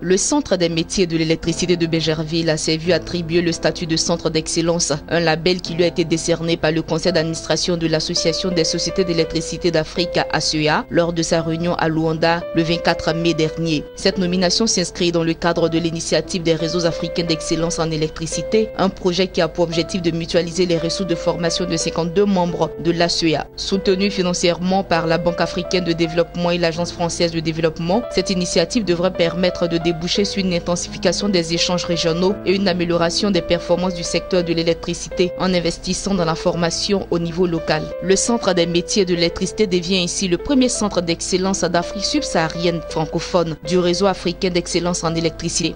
Le Centre des métiers de l'électricité de Bégerville s'est vu attribuer le statut de centre d'excellence, un label qui lui a été décerné par le conseil d'administration de l'Association des sociétés d'électricité d'Afrique ASEA lors de sa réunion à Luanda le 24 mai dernier. Cette nomination s'inscrit dans le cadre de l'initiative des réseaux africains d'excellence en électricité, un projet qui a pour objectif de mutualiser les ressources de formation de 52 membres de l'ASEA. Soutenu financièrement par la Banque africaine de développement et l'Agence française de développement, cette initiative devrait permettre de déboucher sur une intensification des échanges régionaux et une amélioration des performances du secteur de l'électricité en investissant dans la formation au niveau local. Le Centre des métiers de l'électricité devient ainsi le premier centre d'excellence d'Afrique subsaharienne francophone du réseau africain d'excellence en électricité.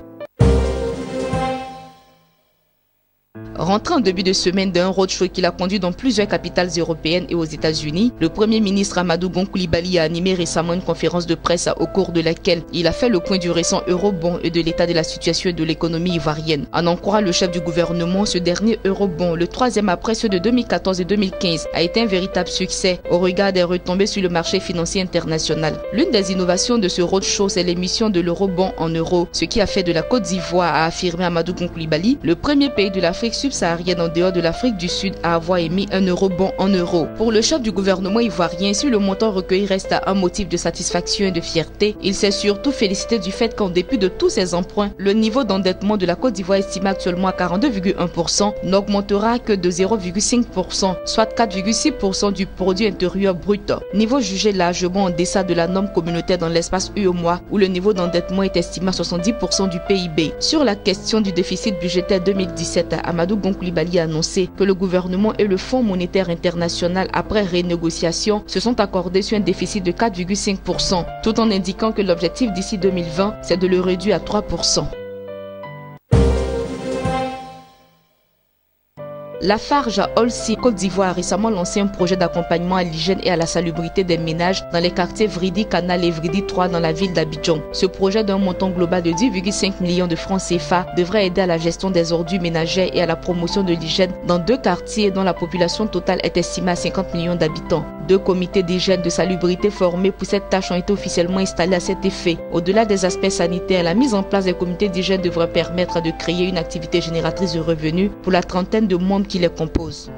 Rentré en début de semaine d'un roadshow qu'il a conduit dans plusieurs capitales européennes et aux États-Unis, le Premier ministre Amadou Gon Coulibaly a animé récemment une conférence de presse au cours de laquelle il a fait le point du récent eurobond et de l'état de la situation de l'économie ivoirienne. En en croyant le chef du gouvernement, ce dernier eurobond, le troisième après ceux de 2014 et 2015, a été un véritable succès au regard des retombées sur le marché financier international. L'une des innovations de ce roadshow, c'est l'émission de l'eurobond en euros, ce qui a fait de la Côte d'Ivoire, a affirmé Amadou Gon Coulibaly, le premier pays de l'Afrique subsaharienne en dehors de l'Afrique du Sud à avoir émis un eurobond en euros. Pour le chef du gouvernement ivoirien, si le montant recueilli reste un motif de satisfaction et de fierté, il s'est surtout félicité du fait qu'en dépit de tous ces emprunts, le niveau d'endettement de la Côte d'Ivoire estimé actuellement à 42,1% n'augmentera que de 0,5%, soit 4,6% du produit intérieur brut. Niveau jugé largement en deçà de la norme communautaire dans l'espace UEMOA où le niveau d'endettement est estimé à 70% du PIB. Sur la question du déficit budgétaire 2017, Amadou Gon Coulibaly a annoncé que le gouvernement et le Fonds monétaire international, après renégociation, se sont accordés sur un déficit de 4,5%, tout en indiquant que l'objectif d'ici 2020, c'est de le réduire à 3%. Lafarge Holcim Côte d'Ivoire a récemment lancé un projet d'accompagnement à l'hygiène et à la salubrité des ménages dans les quartiers Vridi Canal et Vridi 3 dans la ville d'Abidjan. Ce projet d'un montant global de 10,5 millions de francs CFA devrait aider à la gestion des ordures ménagères et à la promotion de l'hygiène dans deux quartiers dont la population totale est estimée à 50 millions d'habitants. Deux comités d'hygiène de salubrité formés pour cette tâche ont été officiellement installés à cet effet. Au-delà des aspects sanitaires, la mise en place des comités d'hygiène devrait permettre de créer une activité génératrice de revenus pour la trentaine de membres qui les composent.